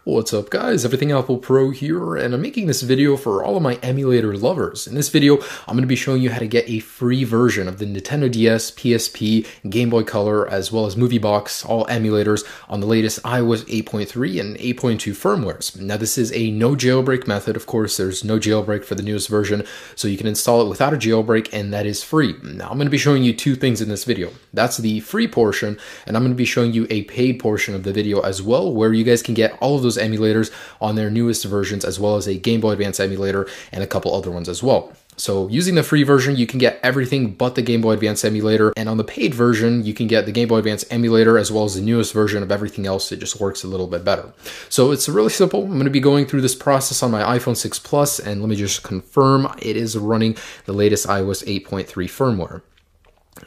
What's up guys, Everything Apple Pro here, and I'm making this video for all of my emulator lovers. In this video, I'm going to be showing you how to get a free version of the Nintendo DS, PSP, Game Boy Color, as well as MovieBox, all emulators, on the latest iOS 8.3 and 8.2 firmwares. Now this is a no jailbreak method. Of course, there's no jailbreak for the newest version, so you can install it without a jailbreak, and that is free. Now I'm going to be showing you two things in this video. That's the free portion, and I'm going to be showing you a paid portion of the video as well, where you guys can get all of those emulators on their newest versions, as well as a Game Boy Advance emulator and a couple other ones as well. So using the free version, you can get everything but the Game Boy Advance emulator, and on the paid version, you can get the Game Boy Advance emulator as well as the newest version of everything else. It just works a little bit better. So it's really simple. I'm going to be going through this process on my iPhone 6 Plus, and let me just confirm it is running the latest iOS 8.3 firmware.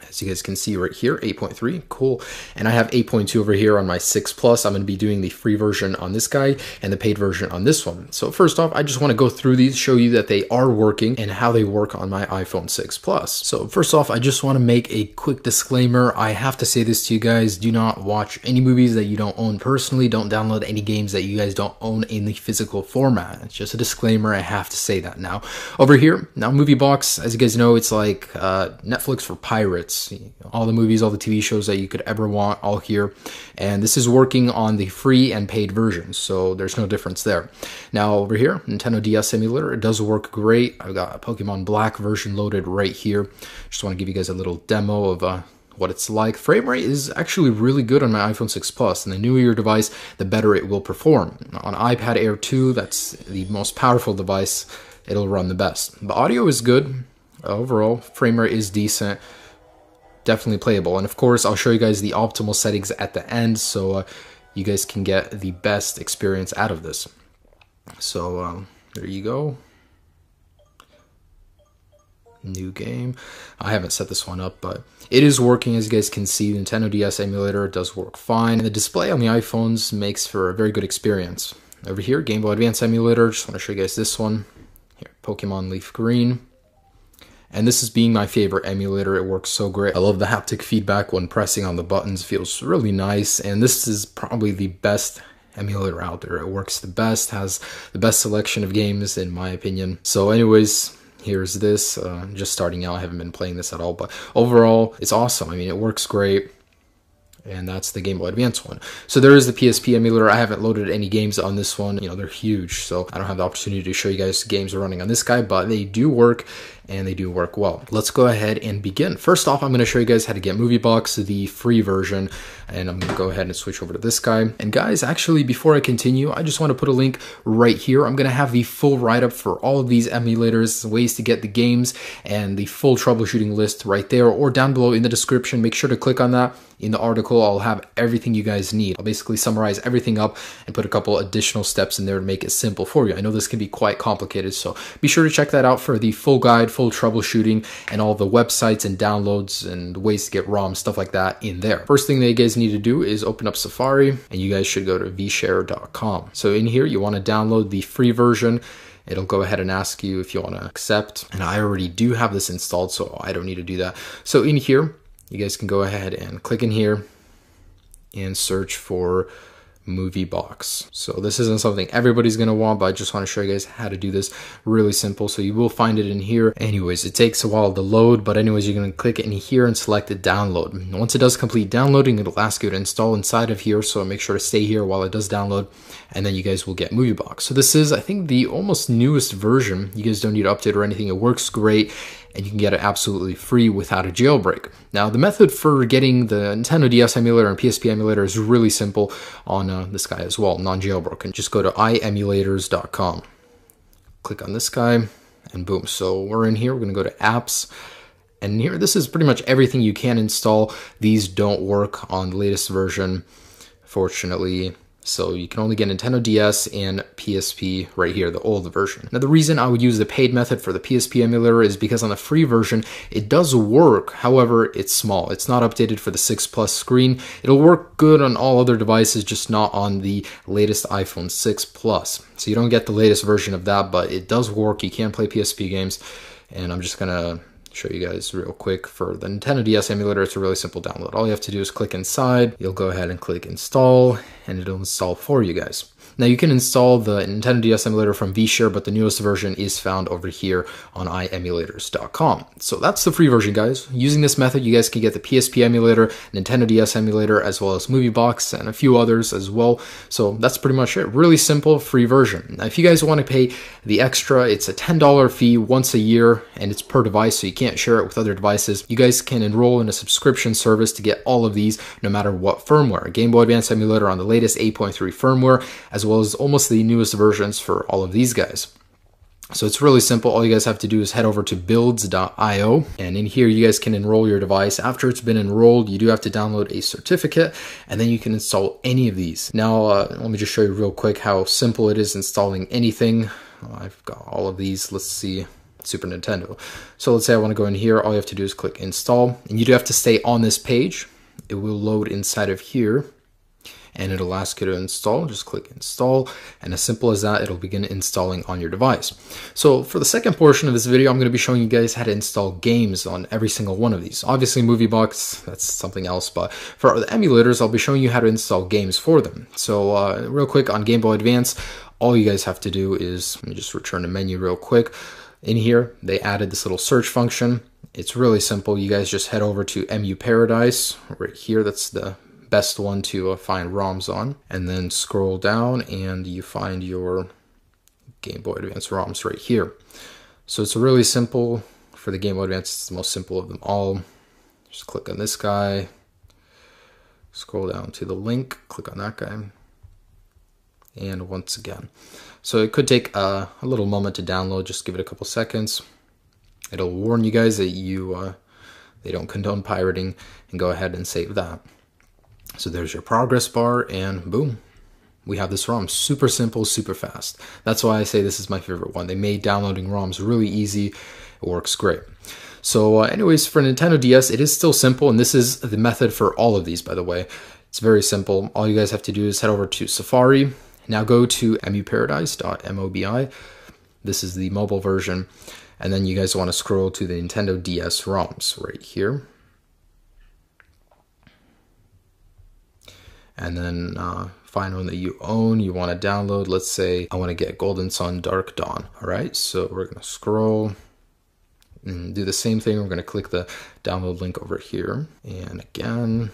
As you guys can see right here, 8.3, cool. And I have 8.2 over here on my 6 Plus. I'm going to be doing the free version on this guy and the paid version on this one. So first off, I just want to go through these, show you that they are working and how they work on my iPhone 6 Plus. So first off, I just want to make a quick disclaimer. I have to say this to you guys. Do not watch any movies that you don't own personally. Don't download any games that you guys don't own in the physical format. It's just a disclaimer. I have to say that now. Over here, now MovieBox, as you guys know, it's like Netflix for pirates. All the movies, all the TV shows that you could ever want, all here. And this is working on the free and paid versions, so there's no difference there. Now over here, Nintendo DS emulator, it does work great. I've got a Pokemon Black version loaded right here. Just want to give you guys a little demo of what it's like. Frame rate is actually really good on my iPhone 6 Plus, and the newer your device, the better it will perform. On iPad Air 2, that's the most powerful device, it'll run the best. The audio is good. Overall, frame rate is decent. Definitely playable, and of course I'll show you guys the optimal settings at the end, so you guys can get the best experience out of this. So there you go. New game. I haven't set this one up, but it is working. As you guys can see, the Nintendo DS emulator does work fine, and the display on the iPhones makes for a very good experience. Over here, Game Boy Advance emulator, just want to show you guys this one here, Pokemon Leaf Green. And this is being my favorite emulator. It works so great. I love the haptic feedback when pressing on the buttons. Feels really nice. And this is probably the best emulator out there. It works the best, has the best selection of games in my opinion. So anyways, here's this. Just starting out, I haven't been playing this at all. But overall, it's awesome. I mean, it works great. And that's the Game Boy Advance one. So there is the PSP emulator. I haven't loaded any games on this one. You know, they're huge, so I don't have the opportunity to show you guys games running on this guy, but they do work, and they do work well. Let's go ahead and begin. First off, I'm going to show you guys how to get MovieBox, the free version, and I'm going to go ahead and switch over to this guy. And guys, actually, before I continue, I just want to put a link right here. I'm going to have the full write-up for all of these emulators, ways to get the games, and the full troubleshooting list right there, or down below in the description. Make sure to click on that. In the article, I'll have everything you guys need. I'll basically summarize everything up and put a couple additional steps in there to make it simple for you. I know this can be quite complicated, so be sure to check that out for the full guide, full troubleshooting, and all the websites and downloads and ways to get ROM, stuff like that in there. First thing that you guys need to do is open up Safari, and you guys should go to vshare.com. So in here, you want to download the free version. It'll go ahead and ask you if you want to accept, and I already do have this installed, so I don't need to do that. So in here, you guys can go ahead and click in here and search for MovieBox. So this isn't something everybody's going to want, but I just want to show you guys how to do this. Really simple. So you will find it in here. Anyways, it takes a while to load, but anyways, you're going to click in here and select the download. Once it does complete downloading, it'll ask you to install inside of here. So make sure to stay here while it does download, and then you guys will get MovieBox. So this is, I think, the almost newest version. You guys don't need to update or anything. It works great, and you can get it absolutely free without a jailbreak. Now, the method for getting the Nintendo DS emulator and PSP emulator is really simple on this guy as well, non-jailbroken. Just go to iemulators.com. Click on this guy, and boom. So we're in here. We're going to go to apps. And here, this is pretty much everything you can install. These don't work on the latest version, fortunately. So you can only get Nintendo DS and PSP right here, the old version. Now the reason I would use the paid method for the PSP emulator is because on the free version, it does work. However, it's small. It's not updated for the 6 Plus screen. It'll work good on all other devices, just not on the latest iPhone 6 Plus. So you don't get the latest version of that, but it does work. You can play PSP games, and I'm just gonna show you guys real quick. For the Nintendo DS emulator, it's a really simple download. All you have to do is click inside. You'll go ahead and click install, and it'll install for you guys. Now you can install the Nintendo DS emulator from vShare, but the newest version is found over here on iemulators.com. So that's the free version, guys. Using this method, you guys can get the PSP emulator, Nintendo DS emulator, as well as MovieBox and a few others as well. So that's pretty much it. Really simple, free version. Now, if you guys want to pay the extra, it's a $10 fee once a year, and it's per device, so you can't share it with other devices. You guys can enroll in a subscription service to get all of these, no matter what firmware. A Game Boy Advance emulator on the latest 8.3 firmware, as well as almost the newest versions for all of these guys. So it's really simple. All you guys have to do is head over to builds.io, and in here you guys can enroll your device. After it's been enrolled, you do have to download a certificate, and then you can install any of these. Now, let me just show you real quick how simple it is installing anything. I've got all of these. Let's see, Super Nintendo. So let's say I want to go in here. All you have to do is click install, and you do have to stay on this page. It will load inside of here, and it'll ask you to install. Just click install, and as simple as that, it'll begin installing on your device. So for the second portion of this video, I'm going to be showing you guys how to install games on every single one of these. Obviously MovieBox, that's something else, but for the emulators, I'll be showing you how to install games for them. So real quick on Game Boy Advance, all you guys have to do is, let me just return to menu real quick. In here, they added this little search function. It's really simple. You guys just head over to MU Paradise right here. That's the best one to find ROMs on, and then scroll down and you find your Game Boy Advance ROMs right here. So it's really simple. For the Game Boy Advance, it's the most simple of them all. Just click on this guy, scroll down to the link, click on that guy, and once again. So it could take a little moment to download. Just give it a couple seconds. It'll warn you guys that they don't condone pirating, and go ahead and save that. So there's your progress bar, and boom, we have this ROM. Super simple, super fast. That's why I say this is my favorite one. They made downloading ROMs really easy. It works great. So anyways, for Nintendo DS, it is still simple, and this is the method for all of these, by the way. It's very simple. All you guys have to do is head over to Safari. Now go to muparadise.mobi. This is the mobile version. And then you guys want to scroll to the Nintendo DS ROMs right here. And then find one that you own, you want to download. Let's say I want to get Golden Sun Dark Dawn. All right, so we're going to scroll and do the same thing. We're going to click the download link over here. And again,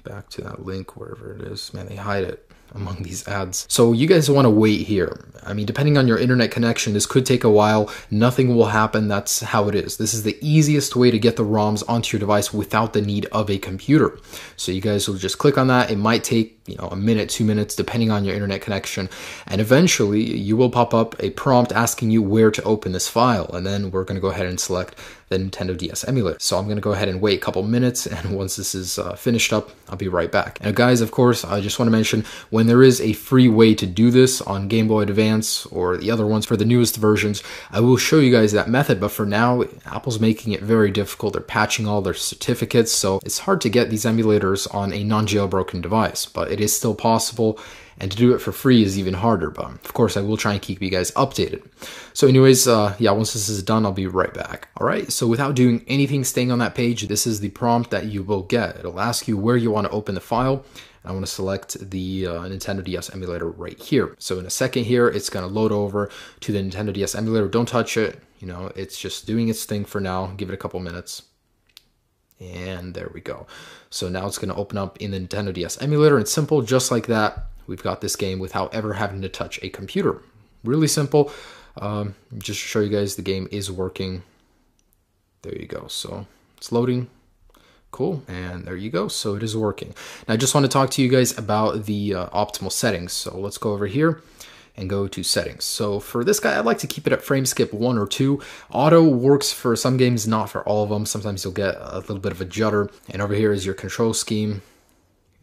back to that link, wherever it is. Man, they hide it among these ads. So you guys want to wait here. I mean, depending on your internet connection, this could take a while. Nothing will happen. That's how it is. This is the easiest way to get the ROMs onto your device without the need of a computer. So you guys will just click on that. It might take, a minute, 2 minutes, depending on your internet connection. And eventually you will pop up a prompt asking you where to open this file. And then we're going to go ahead and select the Nintendo DS emulator. So I'm going to go ahead and wait a couple minutes. And once this is finished up, I'll be right back. And guys, of course, I just want to mention, when there is a free way to do this on Game Boy Advance or the other ones for the newest versions, I will show you guys that method. But for now, Apple's making it very difficult. They're patching all their certificates. So it's hard to get these emulators on a non-jailbroken device. But it is still possible, and to do it for free is even harder. But of course, I will try and keep you guys updated. So anyways, yeah, once this is done, I'll be right back. All right, so without doing anything, staying on that page, this is the prompt that you will get. It'll ask you where you want to open the file. I want to select the Nintendo DS emulator right here. So in a second here, it's going to load over to the Nintendo DS emulator. Don't touch it. It's just doing its thing for now. Give it a couple minutes. And there we go. So now it's going to open up in the Nintendo DS emulator. It's simple, just like that. We've got this game without ever having to touch a computer. Really simple. Just to show you guys the game is working. There you go. So it's loading. Cool. And there you go. So it is working. Now I just want to talk to you guys about the optimal settings. So let's go over here and go to settings. So for this guy, I'd like to keep it at frame skip 1 or 2. Auto works for some games, not for all of them. Sometimes you'll get a little bit of a judder. And over here is your control scheme.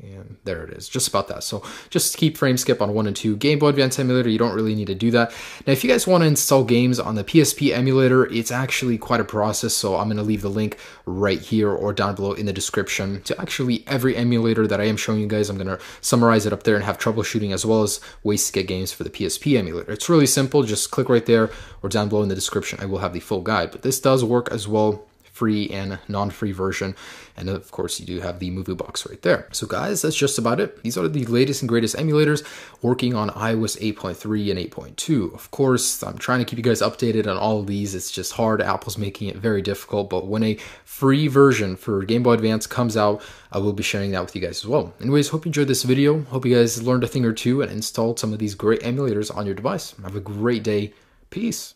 And there it is, just about that. So just keep frame skip on 1 and 2. Game Boy Advance emulator, you don't really need to do that. Now, if you guys want to install games on the PSP emulator, it's actually quite a process. So I'm going to leave the link right here or down below in the description to actually every emulator that I am showing you guys. I'm going to summarize it up there and have troubleshooting as well as ways to get games for the PSP emulator. It's really simple. Just click right there or down below in the description. I will have the full guide. But this does work as well free and non-free version. And of course, you do have the movie box right there. So guys, that's just about it. These are the latest and greatest emulators working on iOS 8.3 and 8.2. Of course, I'm trying to keep you guys updated on all of these. It's just hard. Apple's making it very difficult. But when a free version for Game Boy Advance comes out, I will be sharing that with you guys as well. Anyways, hope you enjoyed this video. Hope you guys learned a thing or two and installed some of these great emulators on your device. Have a great day. Peace.